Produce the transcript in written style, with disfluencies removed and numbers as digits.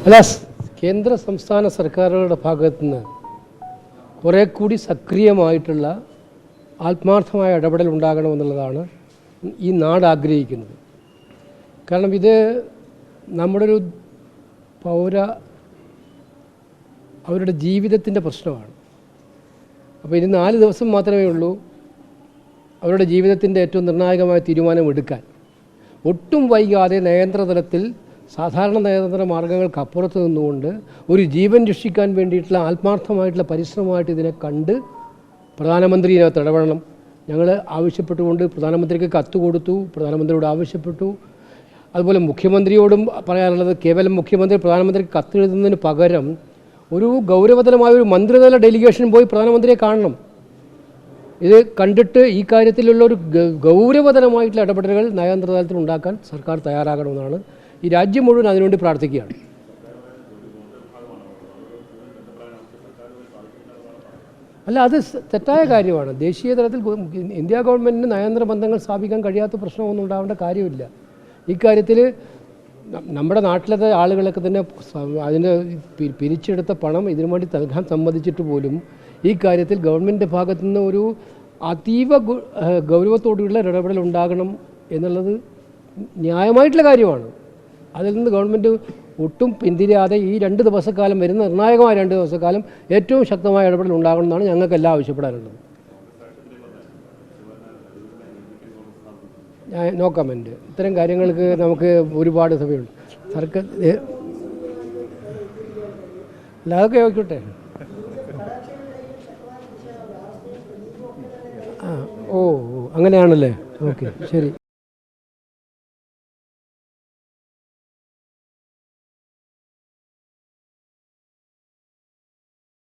അല്ല, കേന്ദ്ര സംസ്ഥാന സർക്കാരുകളുടെ ഭാഗത്തുനിന്ന് കുറേ കൂടി സക്രിയമായിട്ടുള്ള ആത്മാർത്ഥമായ ഇടപെടൽ ഉണ്ടാകണമെന്നുള്ളതാണ് ഈ നാട് ആഗ്രഹിക്കുന്നത്. കാരണം ഇത് നമ്മുടെ ഒരു അവരുടെ ജീവിതത്തിൻ്റെ പ്രശ്നമാണ്. അപ്പോൾ ഇനി 4 ദിവസം മാത്രമേ ഉള്ളൂ അവരുടെ ജീവിതത്തിൻ്റെ ഏറ്റവും നിർണായകമായ തീരുമാനം എടുക്കാൻ. ഒട്ടും വൈകാതെ നയതന്ത്രതലത്തിൽ സാധാരണ നയതന്ത്ര മാർഗ്ഗങ്ങൾക്കപ്പുറത്ത് നിന്നുകൊണ്ട് ഒരു ജീവൻ രക്ഷിക്കാൻ വേണ്ടിയിട്ടുള്ള ആത്മാർത്ഥമായിട്ടുള്ള പരിശ്രമമായിട്ട് ഇതിനെ കണ്ട് പ്രധാനമന്ത്രി ഇതിനകത്ത് ഇടപെടണം. ഞങ്ങൾ ആവശ്യപ്പെട്ടുകൊണ്ട് പ്രധാനമന്ത്രിക്ക് കത്ത് കൊടുത്തു, പ്രധാനമന്ത്രിയോട് ആവശ്യപ്പെട്ടു. അതുപോലെ മുഖ്യമന്ത്രിയോടും പറയാനുള്ളത്, കേവലം മുഖ്യമന്ത്രി പ്രധാനമന്ത്രിക്ക് കത്തെഴുതുന്നതിന് പകരം ഒരു ഗൗരവതരമായ ഒരു മന്ത്രിതല ഡെലിഗേഷൻ പോയി പ്രധാനമന്ത്രിയെ കാണണം. ഇത് കണ്ടിട്ട് ഈ കാര്യത്തിലുള്ള ഒരു ഗൗരവതരമായിട്ടുള്ള ഇടപെടലുകൾ നയതന്ത്രതലത്തിൽ ഉണ്ടാക്കാൻ സർക്കാർ തയ്യാറാകണമെന്നാണ് ഈ രാജ്യം മുഴുവൻ അതിനുവേണ്ടി പ്രാർത്ഥിക്കുകയാണ്. അല്ല, അത് തെറ്റായ കാര്യമാണ്. ദേശീയ തലത്തിൽ ഇന്ത്യ ഗവൺമെൻറ്റിന് നയതന്ത്ര ബന്ധങ്ങൾ സ്ഥാപിക്കാൻ കഴിയാത്ത പ്രശ്നമൊന്നും ഉണ്ടാവേണ്ട കാര്യമില്ല. ഇക്കാര്യത്തിൽ നമ്മുടെ നാട്ടിലത്തെ ആളുകളൊക്കെ തന്നെ അതിന് പിരിച്ചെടുത്ത പണം ഇതിനു വേണ്ടി നൽകാൻ സമ്മതിച്ചിട്ട് പോലും ഈ കാര്യത്തിൽ ഗവൺമെൻറ്റിൻ്റെ ഭാഗത്തു നിന്ന് ഒരു അതീവ ഗൗരവത്തോടുള്ള ഇടപെടൽ ഉണ്ടാകണം എന്നുള്ളത് ന്യായമായിട്ടുള്ള കാര്യമാണ്. അതിൽ നിന്ന് ഗവൺമെൻറ് ഒട്ടും പിന്തിരിയാതെ ഈ 2 ദിവസക്കാലം, വരുന്ന നിർണായകമായ 2 ദിവസക്കാലം ഏറ്റവും ശക്തമായ ഇടപെടൽ ഉണ്ടാകണമെന്നാണ് ഞങ്ങൾക്കെല്ലാം ആവശ്യപ്പെടാനുള്ളത്. No comment. ഇത്തരം കാര്യങ്ങൾക്ക് നമുക്ക് ഒരുപാട് സമയമുണ്ട്. സർക്കാർ അല്ല, അതൊക്കെ നോക്കട്ടെ. ഓ അങ്ങനെയാണല്ലേ. ഓക്കെ, ശരി.